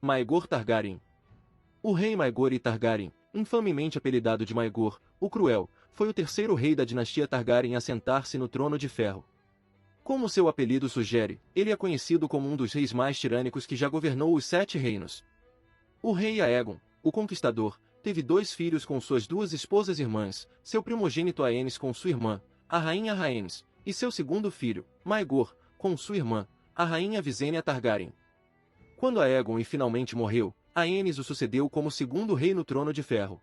Maegor Targaryen. O rei Maegor Targaryen, infamemente apelidado de Maegor, o Cruel, foi o terceiro rei da dinastia Targaryen a sentar-se no trono de ferro. Como seu apelido sugere, ele é conhecido como um dos reis mais tirânicos que já governou os Sete Reinos. O rei Aegon, o Conquistador, teve 2 filhos com suas 2 esposas irmãs, seu primogênito Aenys com sua irmã, a rainha Rhaenys, e seu segundo filho, Maegor, com sua irmã, a rainha Visenya Targaryen. Quando Aegon finalmente morreu, Aenys o sucedeu como segundo rei no trono de ferro.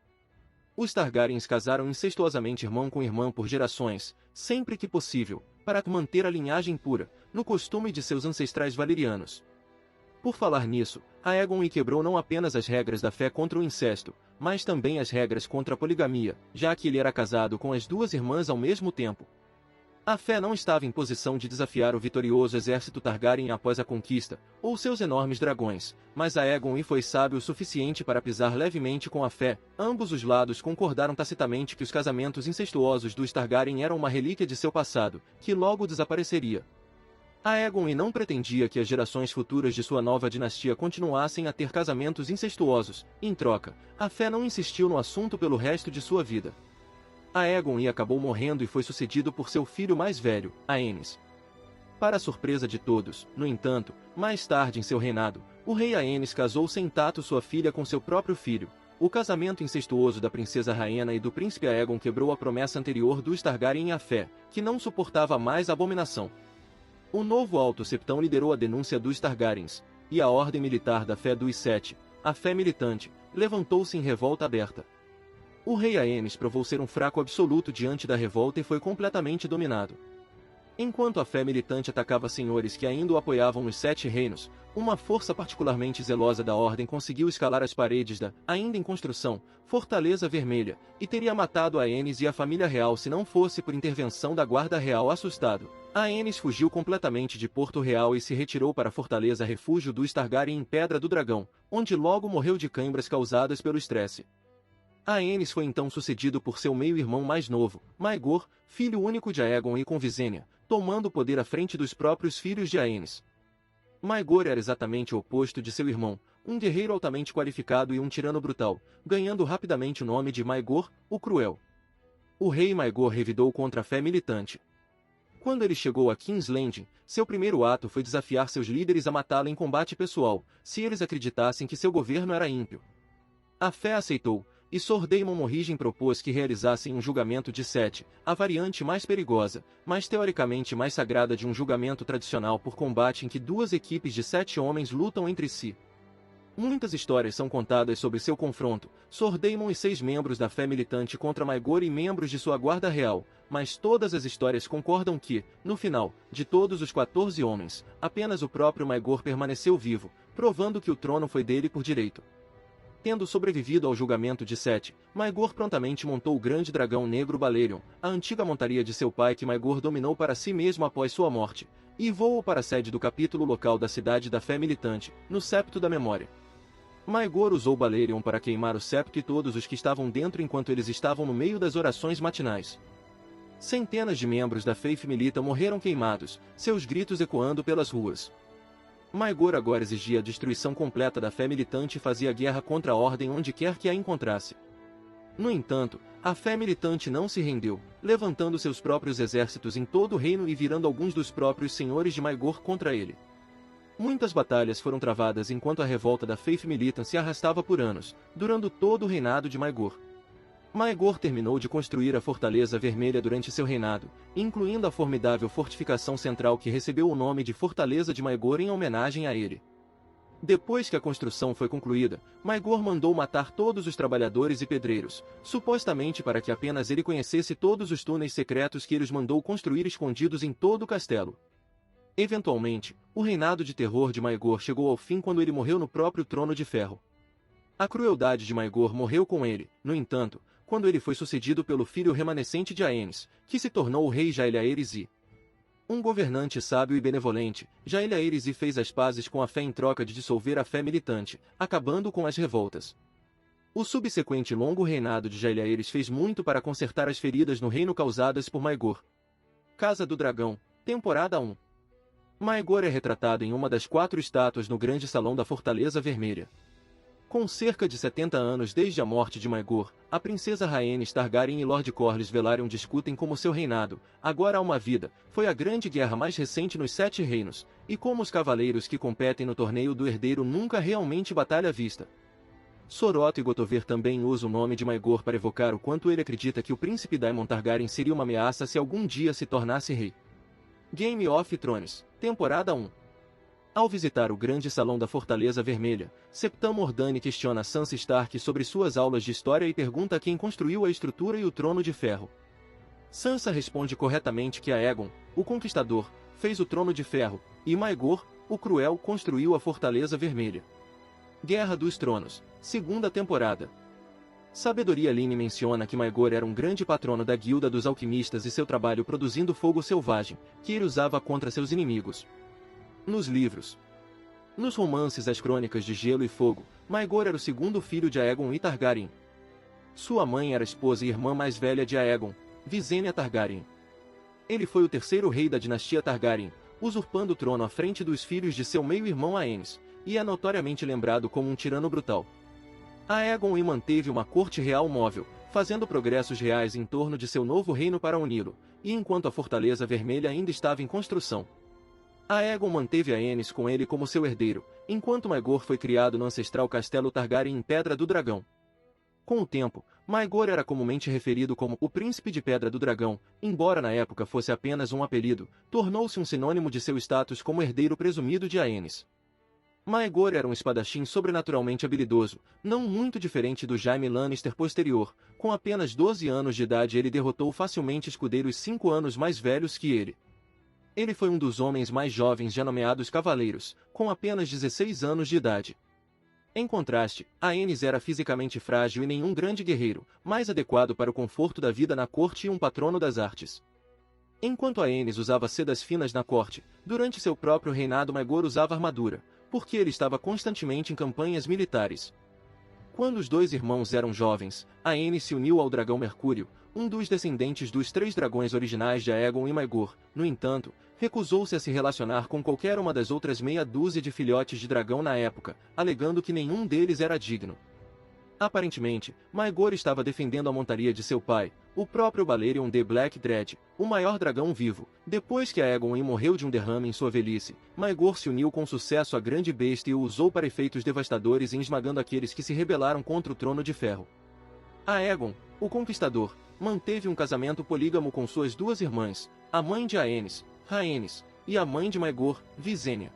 Os Targaryens casaram incestuosamente irmão com irmã por gerações, sempre que possível, para manter a linhagem pura, no costume de seus ancestrais valerianos. Por falar nisso, Aegon quebrou não apenas as regras da fé contra o incesto, mas também as regras contra a poligamia, já que ele era casado com as 2 irmãs ao mesmo tempo. A fé não estava em posição de desafiar o vitorioso exército Targaryen após a conquista, ou seus enormes dragões, mas Aegon foi sábio o suficiente para pisar levemente com a fé. Ambos os lados concordaram tacitamente que os casamentos incestuosos dos Targaryen eram uma relíquia de seu passado, que logo desapareceria. Aegon não pretendia que as gerações futuras de sua nova dinastia continuassem a ter casamentos incestuosos. Em troca, a fé não insistiu no assunto pelo resto de sua vida. Aegon acabou morrendo e foi sucedido por seu filho mais velho, Aenys. Para a surpresa de todos, no entanto, mais tarde em seu reinado, o rei Aenys casou sem tato sua filha com seu próprio filho. O casamento incestuoso da princesa Rhaena e do príncipe Aegon quebrou a promessa anterior dos Targaryen à fé, que não suportava mais a abominação. O novo Alto Septão liderou a denúncia dos Targaryens, e a Ordem Militar da Fé dos Sete, a Fé Militante, levantou-se em revolta aberta. O rei Aenys provou ser um fraco absoluto diante da revolta e foi completamente dominado. Enquanto a Fé Militante atacava senhores que ainda o apoiavam nos Sete Reinos, uma força particularmente zelosa da Ordem conseguiu escalar as paredes da, ainda em construção, Fortaleza Vermelha, e teria matado Aenys e a família real se não fosse por intervenção da Guarda Real. Assustado, Aenys fugiu completamente de Porto Real e se retirou para a Fortaleza Refúgio dos Targaryen em Pedra do Dragão, onde logo morreu de câimbras causadas pelo estresse. Aenys foi então sucedido por seu meio-irmão mais novo, Maegor, filho único de Aegon com Visenya, tomando o poder à frente dos próprios filhos de Aenys. Maegor era exatamente o oposto de seu irmão, um guerreiro altamente qualificado e um tirano brutal, ganhando rapidamente o nome de Maegor, o Cruel. O rei Maegor revidou contra a fé militante. Quando ele chegou a King's Landing, seu primeiro ato foi desafiar seus líderes a matá-lo em combate pessoal, se eles acreditassem que seu governo era ímpio. A fé aceitou, e Sor Daemon Morrigan propôs que realizassem um julgamento de 7, a variante mais perigosa, mas teoricamente mais sagrada de um julgamento tradicional por combate em que 2 equipes de 7 homens lutam entre si. Muitas histórias são contadas sobre seu confronto, Sor Daemon e 6 membros da fé militante contra Maegor e membros de sua guarda real, mas todas as histórias concordam que, no final, de todos os 14 homens, apenas o próprio Maegor permaneceu vivo, provando que o trono foi dele por direito. Tendo sobrevivido ao julgamento de 7, Maegor prontamente montou o grande dragão negro Balerion, a antiga montaria de seu pai que Maegor dominou para si mesmo após sua morte, e voou para a sede do capítulo local da cidade da fé militante, no Septo da Memória. Maegor usou Balerion para queimar o septo e todos os que estavam dentro enquanto eles estavam no meio das orações matinais. Centenas de membros da Faith Milita morreram queimados, seus gritos ecoando pelas ruas. Maegor agora exigia a destruição completa da fé militante e fazia guerra contra a Ordem onde quer que a encontrasse. No entanto, a fé militante não se rendeu, levantando seus próprios exércitos em todo o reino e virando alguns dos próprios senhores de Maegor contra ele. Muitas batalhas foram travadas enquanto a revolta da Faith Militant se arrastava por anos, durando todo o reinado de Maegor. Maegor terminou de construir a Fortaleza Vermelha durante seu reinado, incluindo a formidável fortificação central que recebeu o nome de Fortaleza de Maegor em homenagem a ele. Depois que a construção foi concluída, Maegor mandou matar todos os trabalhadores e pedreiros, supostamente para que apenas ele conhecesse todos os túneis secretos que ele os mandou construir escondidos em todo o castelo. Eventualmente, o reinado de terror de Maegor chegou ao fim quando ele morreu no próprio trono de ferro. A crueldade de Maegor morreu com ele, no entanto, quando ele foi sucedido pelo filho remanescente de Aenys, que se tornou o rei Jaehaerys I. Um governante sábio e benevolente, Jaehaerys I fez as pazes com a fé em troca de dissolver a fé militante, acabando com as revoltas. O subsequente longo reinado de Jaehaerys fez muito para consertar as feridas no reino causadas por Maegor. Casa do Dragão, Temporada 1. Maegor é retratado em uma das 4 estátuas no grande salão da Fortaleza Vermelha. Com cerca de 70 anos desde a morte de Maegor, a princesa Rhaenys Targaryen e Lord Corlys Velaryon discutem como seu reinado, agora há uma vida, foi a grande guerra mais recente nos 7 reinos, e como os cavaleiros que competem no torneio do herdeiro nunca realmente batalha à vista. Soroto e Gotover também usam o nome de Maegor para evocar o quanto ele acredita que o príncipe Daemon Targaryen seria uma ameaça se algum dia se tornasse rei. Game of Thrones, Temporada 1. Ao visitar o grande salão da Fortaleza Vermelha, Septão Mordane questiona Sansa Stark sobre suas aulas de história e pergunta quem construiu a estrutura e o Trono de Ferro. Sansa responde corretamente que Aegon, o Conquistador, fez o Trono de Ferro, e Maegor, o Cruel, construiu a Fortaleza Vermelha. Guerra dos Tronos, segunda temporada. Sabedoria Line menciona que Maegor era um grande patrono da Guilda dos Alquimistas e seu trabalho produzindo fogo selvagem, que ele usava contra seus inimigos. Nos livros. Nos romances As Crônicas de Gelo e Fogo, Maegor era o segundo filho de Aegon e Targaryen. Sua mãe era a esposa e irmã mais velha de Aegon, Visenya Targaryen. Ele foi o terceiro rei da dinastia Targaryen, usurpando o trono à frente dos filhos de seu meio-irmão Aenys, e é notoriamente lembrado como um tirano brutal. Aegon I manteve uma corte real móvel, fazendo progressos reais em torno de seu novo reino para uni-lo, e enquanto a Fortaleza Vermelha ainda estava em construção. Aegon manteve Aenys com ele como seu herdeiro, enquanto Maegor foi criado no ancestral Castelo Targaryen em Pedra do Dragão. Com o tempo, Maegor era comumente referido como o Príncipe de Pedra do Dragão, embora na época fosse apenas um apelido, tornou-se um sinônimo de seu status como herdeiro presumido de Aenys. Maegor era um espadachim sobrenaturalmente habilidoso, não muito diferente do Jaime Lannister posterior. Com apenas 12 anos de idade ele derrotou facilmente escudeiros 5 anos mais velhos que ele. Ele foi um dos homens mais jovens já nomeados cavaleiros, com apenas 16 anos de idade. Em contraste, Aenys era fisicamente frágil e nenhum grande guerreiro, mais adequado para o conforto da vida na corte e um patrono das artes. Enquanto Aenys usava sedas finas na corte, durante seu próprio reinado Maegor usava armadura, porque ele estava constantemente em campanhas militares. Quando os dois irmãos eram jovens, Aenys se uniu ao dragão Mercúrio, um dos descendentes dos 3 dragões originais de Aegon e Maegor. No entanto, recusou-se a se relacionar com qualquer uma das outras meia dúzia de filhotes de dragão na época, alegando que nenhum deles era digno. Aparentemente, Maegor estava defendendo a montaria de seu pai, o próprio Balerion the Black Dread, o maior dragão vivo. Depois que Aegon I morreu de um derrame em sua velhice, Maegor se uniu com sucesso à grande besta e o usou para efeitos devastadores em esmagando aqueles que se rebelaram contra o Trono de Ferro. Aegon, o Conquistador, manteve um casamento polígamo com suas 2 irmãs, a mãe de Aenys, Rhaenys, e a mãe de Maegor, Visenya.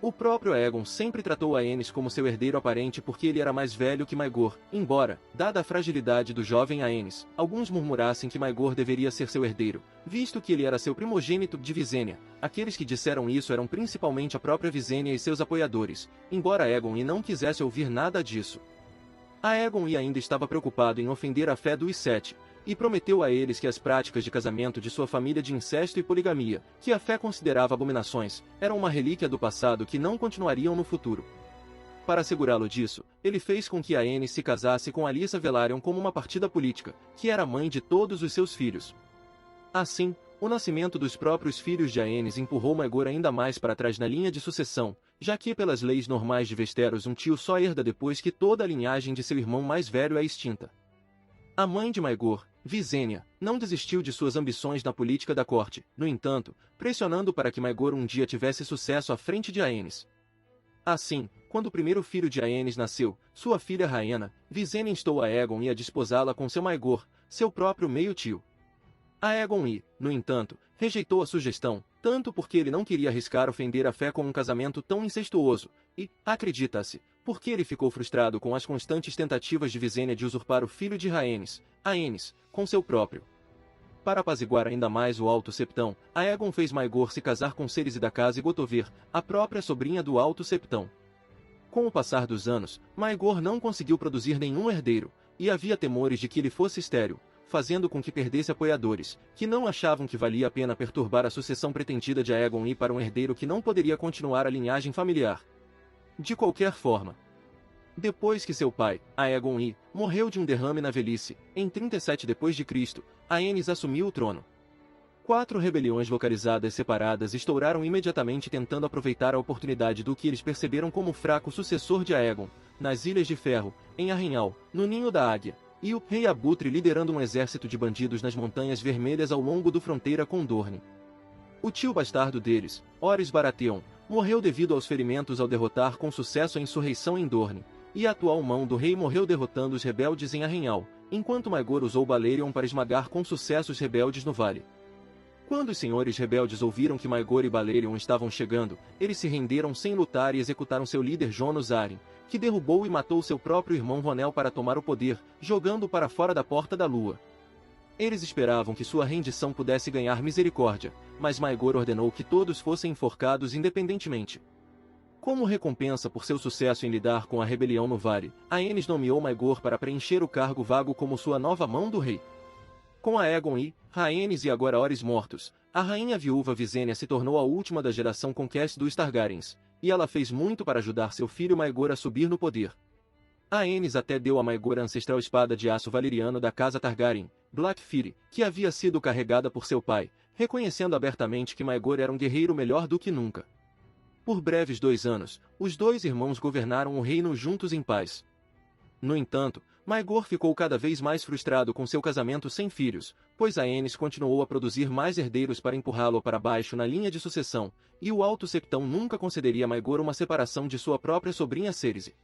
O próprio Aegon sempre tratou Aenys como seu herdeiro aparente porque ele era mais velho que Maegor, embora, dada a fragilidade do jovem Aenys, alguns murmurassem que Maegor deveria ser seu herdeiro, visto que ele era seu primogênito de Visenya. Aqueles que disseram isso eram principalmente a própria Visenya e seus apoiadores, embora Aegon I não quisesse ouvir nada disso. Aegon I ainda estava preocupado em ofender a fé dos 7, e prometeu a eles que as práticas de casamento de sua família de incesto e poligamia, que a fé considerava abominações, eram uma relíquia do passado que não continuariam no futuro. Para assegurá-lo disso, ele fez com que Aenys se casasse com Alyssa Velaryon como uma partida política, que era mãe de todos os seus filhos. Assim, o nascimento dos próprios filhos de Aenys empurrou Maegor ainda mais para trás na linha de sucessão, já que pelas leis normais de Westeros um tio só herda depois que toda a linhagem de seu irmão mais velho é extinta. A mãe de Maegor, Visenya, não desistiu de suas ambições na política da corte, no entanto, pressionando para que Maegor um dia tivesse sucesso à frente de Aenys. Assim, quando o primeiro filho de Aenys nasceu, sua filha Rhaena, Visenya instou Aegon I a desposá-la com seu Maegor, seu próprio meio-tio. Aegon I, no entanto, rejeitou a sugestão, tanto porque ele não queria arriscar ofender a fé com um casamento tão incestuoso, e, acredita-se, porque ele ficou frustrado com as constantes tentativas de Visenya de usurpar o filho de Rhaenys, Aenys, com seu próprio. Para apaziguar ainda mais o Alto Septão, Aegon fez Maegor se casar com Cersei da casa Gotover, a própria sobrinha do Alto Septão. Com o passar dos anos, Maegor não conseguiu produzir nenhum herdeiro, e havia temores de que ele fosse estéril, fazendo com que perdesse apoiadores, que não achavam que valia a pena perturbar a sucessão pretendida de Aegon I para um herdeiro que não poderia continuar a linhagem familiar. De qualquer forma, depois que seu pai, Aegon I, morreu de um derrame na velhice, em 37 d.C., Aenys assumiu o trono. 4 rebeliões localizadas separadas estouraram imediatamente tentando aproveitar a oportunidade do que eles perceberam como fraco sucessor de Aegon, nas Ilhas de Ferro, em Arrenhal, no Ninho da Águia, e o Rei Abutre liderando um exército de bandidos nas Montanhas Vermelhas ao longo do fronteira com Dorne. O tio bastardo deles, Orys Baratheon, morreu devido aos ferimentos ao derrotar com sucesso a insurreição em Dorne, e a atual mão do rei morreu derrotando os rebeldes em Arrenhal, enquanto Maegor usou Balerion para esmagar com sucesso os rebeldes no vale. Quando os senhores rebeldes ouviram que Maegor e Balerion estavam chegando, eles se renderam sem lutar e executaram seu líder Jonos Arryn, que derrubou e matou seu próprio irmão Ronel para tomar o poder, jogando-o para fora da Porta da Lua. Eles esperavam que sua rendição pudesse ganhar misericórdia, mas Maegor ordenou que todos fossem enforcados independentemente. Como recompensa por seu sucesso em lidar com a rebelião no vale, Aenys nomeou Maegor para preencher o cargo vago como sua nova mão do rei. Com Aegon e Rhaenys e agora Orys mortos, a rainha viúva Visenya se tornou a última da geração conquest dos Targaryens, e ela fez muito para ajudar seu filho Maegor a subir no poder. Aenys até deu a Maegor a ancestral espada de aço valeriano da casa Targaryen, Blackfyre, que havia sido carregada por seu pai, reconhecendo abertamente que Maegor era um guerreiro melhor do que nunca. Por breves 2 anos, os dois irmãos governaram o reino juntos em paz. No entanto, Maegor ficou cada vez mais frustrado com seu casamento sem filhos, pois Aenys continuou a produzir mais herdeiros para empurrá-lo para baixo na linha de sucessão, e o Alto Septão nunca concederia a Maegor uma separação de sua própria sobrinha Cersei.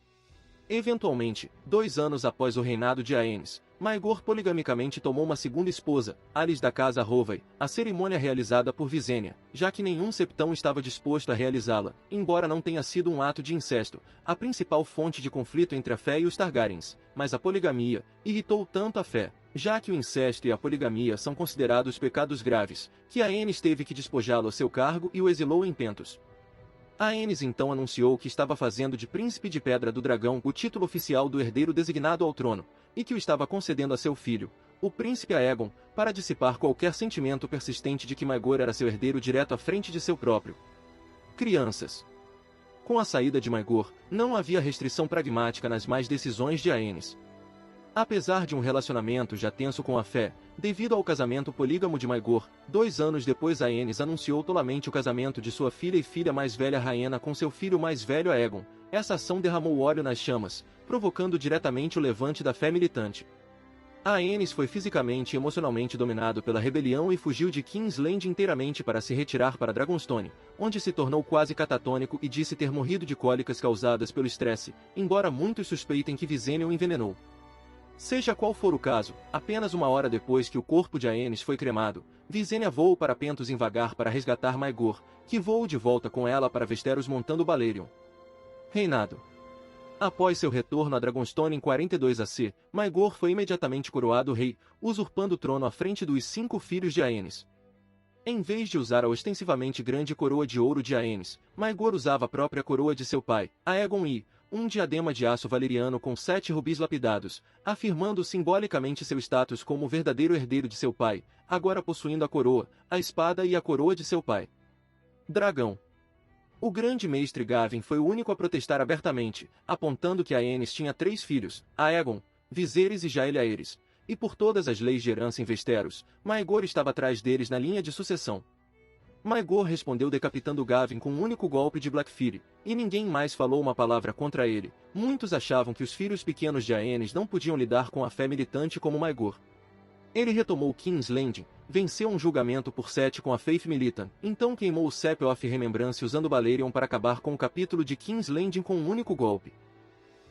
Eventualmente, 2 anos após o reinado de Aenys, Maegor poligamicamente tomou uma segunda esposa, Alis da casa Rovai, a cerimônia realizada por Visenya, já que nenhum septão estava disposto a realizá-la, embora não tenha sido um ato de incesto, a principal fonte de conflito entre a fé e os Targaryens, mas a poligamia irritou tanto a fé, já que o incesto e a poligamia são considerados pecados graves, que Aenys teve que despojá-lo a seu cargo e o exilou em Pentos. Aenys então anunciou que estava fazendo de Príncipe de Pedra do Dragão o título oficial do herdeiro designado ao trono, e que o estava concedendo a seu filho, o príncipe Aegon, para dissipar qualquer sentimento persistente de que Maegor era seu herdeiro direto à frente de seu próprio. Crianças. Com a saída de Maegor, não havia restrição pragmática nas mais decisões de Aenys. Apesar de um relacionamento já tenso com a fé, devido ao casamento polígamo de Maegor, 2 anos depois Aenys anunciou tolamente o casamento de sua filha e filha mais velha Rhaena com seu filho mais velho Aegon. Essa ação derramou óleo nas chamas, provocando diretamente o levante da fé militante. Aenys foi fisicamente e emocionalmente dominado pela rebelião e fugiu de King's Landing inteiramente para se retirar para Dragonstone, onde se tornou quase catatônico e disse ter morrido de cólicas causadas pelo estresse, embora muitos suspeitem que Visenya o envenenou. Seja qual for o caso, apenas 1 hora depois que o corpo de Aenys foi cremado, Visenya voou para Pentos invagar para resgatar Maegor, que voou de volta com ela para Westeros montando Balerion. Reinado. Após seu retorno a Dragonstone em 42 AC, Maegor foi imediatamente coroado rei, usurpando o trono à frente dos 5 filhos de Aenys. Em vez de usar a ostensivamente grande coroa de ouro de Aenys, Maegor usava a própria coroa de seu pai, Aegon I, um diadema de aço valeriano com 7 rubis lapidados, afirmando simbolicamente seu status como o verdadeiro herdeiro de seu pai, agora possuindo a coroa, a espada e a coroa de seu pai. Dragão. O grande mestre Gavin foi o único a protestar abertamente, apontando que Aenys tinha 3 filhos, Aegon, Viserys e Jaehaerys, e por todas as leis de herança em Westeros, Maegor estava atrás deles na linha de sucessão. Maegor respondeu decapitando Gavin com um único golpe de Blackfyre, e ninguém mais falou uma palavra contra ele. Muitos achavam que os filhos pequenos de Aenys não podiam lidar com a fé militante como Maegor. Ele retomou King's Landing, venceu um julgamento por 7 com a Faith Militant, então queimou o Sept of Remembrance usando Balerion para acabar com o capítulo de King's Landing com um único golpe.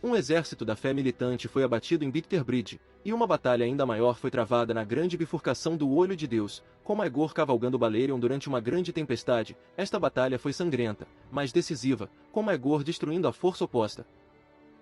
Um exército da fé militante foi abatido em Bitter Bridge, e uma batalha ainda maior foi travada na grande bifurcação do Olho de Deus, com Maegor cavalgando Balerion durante uma grande tempestade. Esta batalha foi sangrenta, mas decisiva, com Maegor destruindo a força oposta.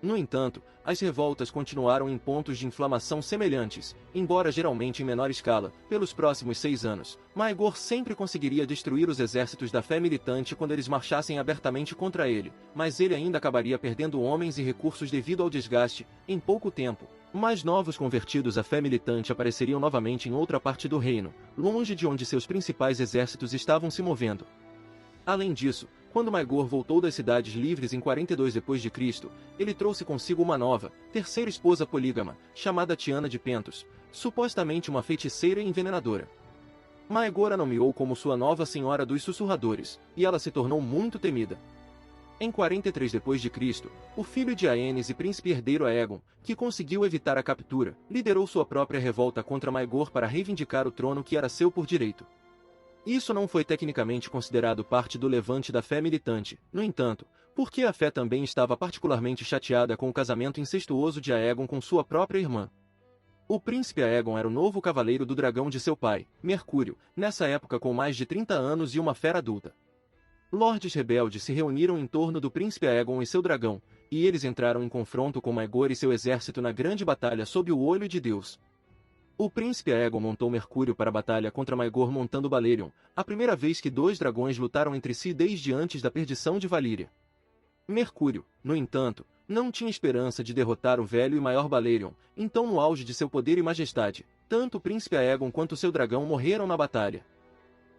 No entanto, as revoltas continuaram em pontos de inflamação semelhantes, embora geralmente em menor escala. Pelos próximos 6 anos, Maegor sempre conseguiria destruir os exércitos da fé militante quando eles marchassem abertamente contra ele, mas ele ainda acabaria perdendo homens e recursos devido ao desgaste. Em pouco tempo, mais novos convertidos à fé militante apareceriam novamente em outra parte do reino, longe de onde seus principais exércitos estavam se movendo. Além disso, quando Maegor voltou das Cidades Livres em 42 d.C., ele trouxe consigo uma nova, terceira esposa polígama, chamada Tiana de Pentos, supostamente uma feiticeira e envenenadora. Maegor a nomeou como sua nova Senhora dos Sussurradores, e ela se tornou muito temida. Em 43 d.C., o filho de Aenys e príncipe herdeiro Aegon, que conseguiu evitar a captura, liderou sua própria revolta contra Maegor para reivindicar o trono que era seu por direito. Isso não foi tecnicamente considerado parte do levante da fé militante, no entanto, porque a fé também estava particularmente chateada com o casamento incestuoso de Aegon com sua própria irmã. O príncipe Aegon era o novo cavaleiro do dragão de seu pai, Mercúrio, nessa época com mais de 30 anos e uma fera adulta. Lordes rebeldes se reuniram em torno do príncipe Aegon e seu dragão, e eles entraram em confronto com Maegor e seu exército na grande batalha sob o olho de Deus. O príncipe Aegon montou Mercúrio para a batalha contra Maegor montando Balerion, a primeira vez que dois dragões lutaram entre si desde antes da perdição de Valíria. Mercúrio, no entanto, não tinha esperança de derrotar o velho e maior Balerion, então no auge de seu poder e majestade, tanto o príncipe Aegon quanto seu dragão morreram na batalha.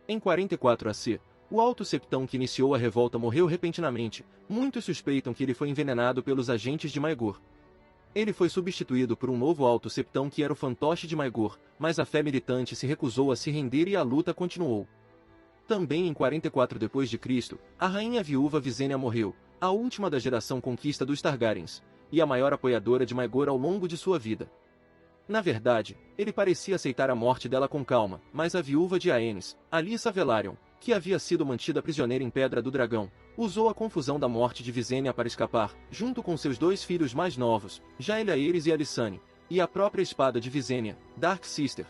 Em 44 AC, o alto septão que iniciou a revolta morreu repentinamente, muitos suspeitam que ele foi envenenado pelos agentes de Maegor. Ele foi substituído por um novo alto septão que era o fantoche de Maegor, mas a fé militante se recusou a se render e a luta continuou. Também em 44 d.C., a rainha viúva Visenya morreu, a última da geração conquista dos Targaryens, e a maior apoiadora de Maegor ao longo de sua vida. Na verdade, ele parecia aceitar a morte dela com calma, mas a viúva de Aenys, Alyssa Velaryon, que havia sido mantida prisioneira em Pedra do Dragão, usou a confusão da morte de Visenya para escapar, junto com seus dois filhos mais novos, Jaehaerys e Alysanne, e a própria espada de Visenya, Dark Sister.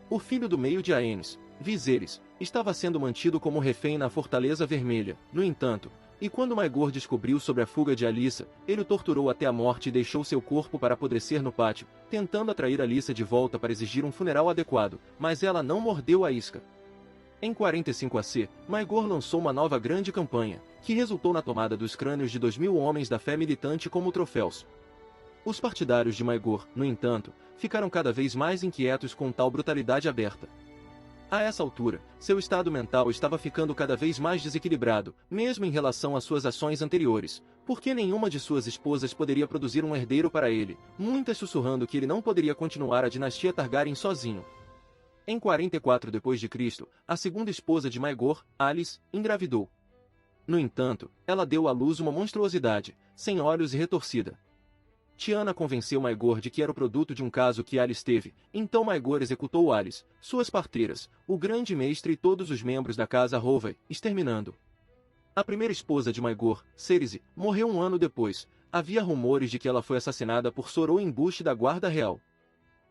O filho do meio de Aenys, Viserys, estava sendo mantido como refém na Fortaleza Vermelha, no entanto, e quando Maegor descobriu sobre a fuga de Alyssa, ele o torturou até a morte e deixou seu corpo para apodrecer no pátio, tentando atrair Alyssa de volta para exigir um funeral adequado, mas ela não mordeu a isca. Em 45 AC, Maegor lançou uma nova grande campanha, que resultou na tomada dos crânios de 2.000 homens da fé militante como troféus. Os partidários de Maegor, no entanto, ficaram cada vez mais inquietos com tal brutalidade aberta. A essa altura, seu estado mental estava ficando cada vez mais desequilibrado, mesmo em relação às suas ações anteriores, porque nenhuma de suas esposas poderia produzir um herdeiro para ele, muitas sussurrando que ele não poderia continuar a dinastia Targaryen sozinho. Em 44 d.C., a segunda esposa de Maegor, Alis, engravidou. No entanto, ela deu à luz uma monstruosidade, sem olhos e retorcida. Tiana convenceu Maegor de que era o produto de um caso que Alis teve, então Maegor executou Alis, suas parteiras, o grande mestre e todos os membros da casa Rovai, exterminando. A primeira esposa de Maegor, Cerise, morreu um ano depois. Havia rumores de que ela foi assassinada por Sor em embuste da guarda real.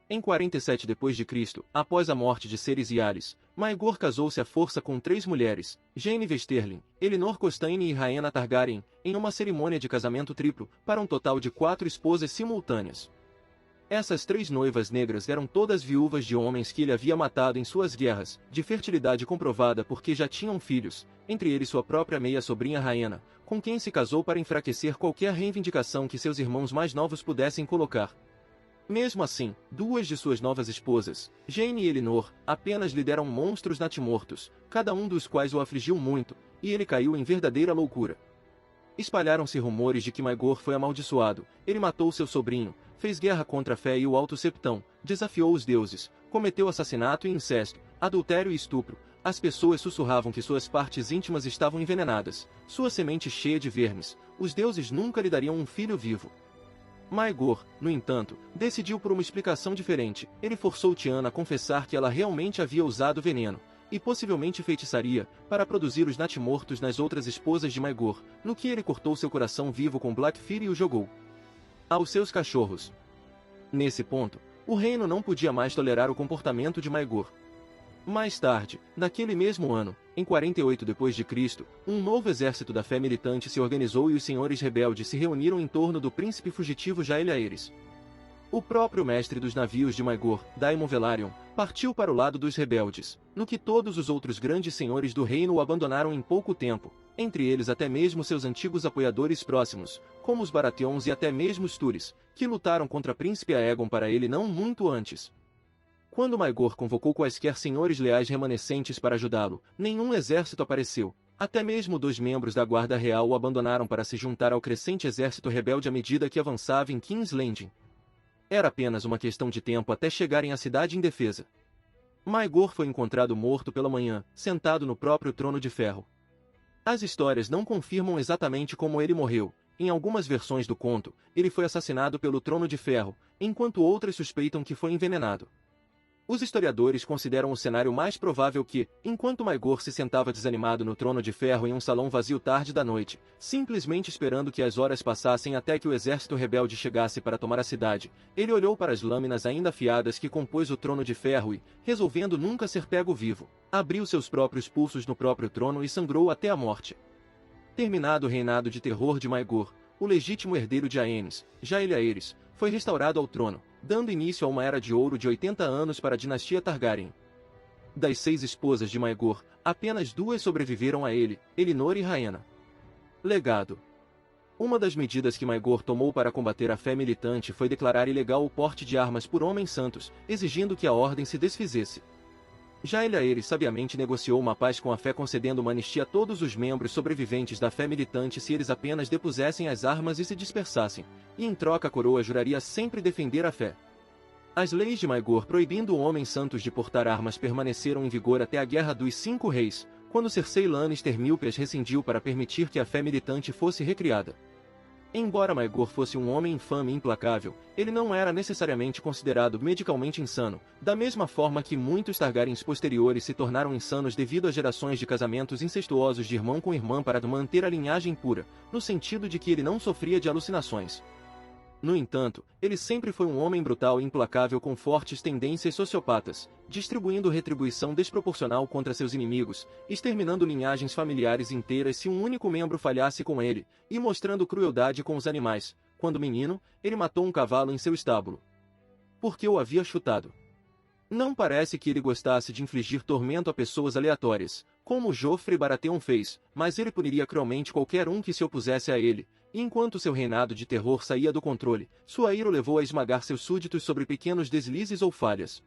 Em 47 d.C., após a morte de Cerise e Alis, Maegor casou-se à força com 3 mulheres, Jaime Westerling, Elinor Costaigne e Rhaena Targaryen, em uma cerimônia de casamento triplo, para um total de 4 esposas simultâneas. Essas 3 noivas negras eram todas viúvas de homens que ele havia matado em suas guerras, de fertilidade comprovada porque já tinham filhos, entre eles sua própria meia-sobrinha Rhaena, com quem se casou para enfraquecer qualquer reivindicação que seus irmãos mais novos pudessem colocar. Mesmo assim, 2 de suas novas esposas, Jaime e Elinor, apenas lhe deram monstros natimortos, cada um dos quais o afligiu muito, e ele caiu em verdadeira loucura. Espalharam-se rumores de que Maegor foi amaldiçoado, ele matou seu sobrinho, fez guerra contra a fé e o Alto Septão, desafiou os deuses, cometeu assassinato e incesto, adultério e estupro. As pessoas sussurravam que suas partes íntimas estavam envenenadas, sua semente cheia de vermes, os deuses nunca lhe dariam um filho vivo. Maegor, no entanto, decidiu por uma explicação diferente. Ele forçou Tiana a confessar que ela realmente havia usado veneno, e possivelmente feitiçaria, para produzir os natimortos nas outras esposas de Maegor, no que ele cortou seu coração vivo com Blackfyre e o jogou aos seus cachorros. Nesse ponto, o reino não podia mais tolerar o comportamento de Maegor. Mais tarde, naquele mesmo ano, em 48 d.C., um novo exército da fé militante se organizou e os senhores rebeldes se reuniram em torno do príncipe fugitivo Jaehaerys. O próprio mestre dos navios de Maegor, Daemon Velaryon, partiu para o lado dos rebeldes, no que todos os outros grandes senhores do reino o abandonaram em pouco tempo, entre eles até mesmo seus antigos apoiadores próximos, como os Baratheons e até mesmo os Túrys, que lutaram contra Príncipe Aegon para ele não muito antes. Quando Maegor convocou quaisquer senhores leais remanescentes para ajudá-lo, nenhum exército apareceu. Até mesmo 2 membros da Guarda Real o abandonaram para se juntar ao crescente exército rebelde à medida que avançava em King's Landing. Era apenas uma questão de tempo até chegarem à cidade indefesa. Maegor foi encontrado morto pela manhã, sentado no próprio trono de ferro. As histórias não confirmam exatamente como ele morreu. Em algumas versões do conto, ele foi assassinado pelo Trono de Ferro, enquanto outras suspeitam que foi envenenado. Os historiadores consideram o cenário mais provável que, enquanto Maegor se sentava desanimado no Trono de Ferro em um salão vazio tarde da noite, simplesmente esperando que as horas passassem até que o exército rebelde chegasse para tomar a cidade, ele olhou para as lâminas ainda afiadas que compôs o Trono de Ferro e, resolvendo nunca ser pego vivo, abriu seus próprios pulsos no próprio trono e sangrou até a morte. Terminado o reinado de terror de Maegor, o legítimo herdeiro de Aenys, Jaehaerys, foi restaurado ao trono, dando início a uma era de ouro de 80 anos para a dinastia Targaryen. Das 6 esposas de Maegor, apenas 2 sobreviveram a ele, Elinor e Rhaena. Legado. Uma das medidas que Maegor tomou para combater a fé militante foi declarar ilegal o porte de armas por homens santos, exigindo que a ordem se desfizesse. Jaehaerys sabiamente negociou uma paz com a fé, concedendo uma anistia a todos os membros sobreviventes da fé militante se eles apenas depusessem as armas e se dispersassem, e em troca a coroa juraria sempre defender a fé. As leis de Maegor proibindo homens santos de portar armas permaneceram em vigor até a Guerra dos 5 Reis, quando Cersei Lannister míope as rescindiu para permitir que a fé militante fosse recriada. Embora Maegor fosse um homem infame e implacável, ele não era necessariamente considerado medicalmente insano, da mesma forma que muitos Targaryens posteriores se tornaram insanos devido a gerações de casamentos incestuosos de irmão com irmã para manter a linhagem pura, no sentido de que ele não sofria de alucinações. No entanto, ele sempre foi um homem brutal e implacável com fortes tendências sociopatas, distribuindo retribuição desproporcional contra seus inimigos, exterminando linhagens familiares inteiras se um único membro falhasse com ele, e mostrando crueldade com os animais. Quando menino, ele matou um cavalo em seu estábulo, porque o havia chutado. Não parece que ele gostasse de infligir tormento a pessoas aleatórias, como Joffrey Baratheon fez, mas ele puniria cruelmente qualquer um que se opusesse a ele. E enquanto seu reinado de terror saía do controle, sua ira o levou a esmagar seus súditos sobre pequenos deslizes ou falhas.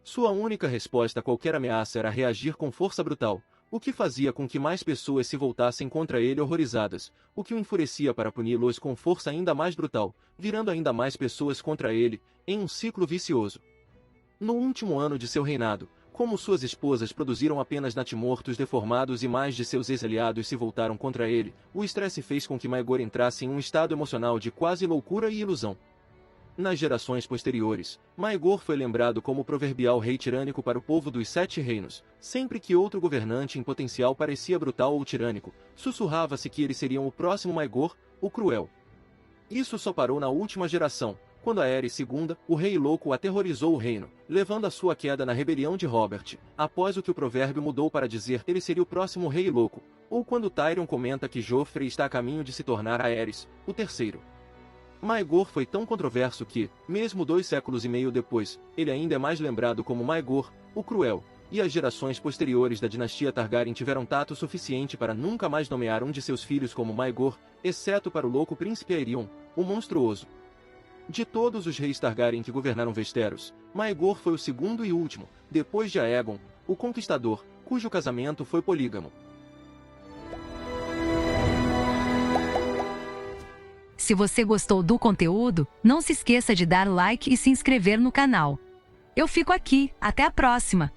Sua única resposta a qualquer ameaça era reagir com força brutal, o que fazia com que mais pessoas se voltassem contra ele horrorizadas, o que o enfurecia para puni-los com força ainda mais brutal, virando ainda mais pessoas contra ele, em um ciclo vicioso. No último ano de seu reinado, como suas esposas produziram apenas natimortos deformados e mais de seus ex-aliados se voltaram contra ele, o estresse fez com que Maegor entrasse em um estado emocional de quase loucura e ilusão. Nas gerações posteriores, Maegor foi lembrado como o proverbial rei tirânico para o povo dos 7 reinos. Sempre que outro governante em potencial parecia brutal ou tirânico, sussurrava-se que eles seriam o próximo Maegor, o cruel. Isso só parou na última geração, quando Aerys II, o Rei Louco, aterrorizou o reino, levando a sua queda na rebelião de Robert, após o que o provérbio mudou para dizer ele seria o próximo Rei Louco, ou quando Tyrion comenta que Joffrey está a caminho de se tornar Aerys, o terceiro. Maegor foi tão controverso que, mesmo 2 séculos e meio depois, ele ainda é mais lembrado como Maegor, o Cruel, e as gerações posteriores da dinastia Targaryen tiveram tato suficiente para nunca mais nomear um de seus filhos como Maegor, exceto para o louco príncipe Aerion, o monstruoso. De todos os reis Targaryen que governaram Westeros, Maegor foi o segundo e último, depois de Aegon, o Conquistador, cujo casamento foi polígamo. Se você gostou do conteúdo, não se esqueça de dar like e se inscrever no canal. Eu fico aqui, até a próxima!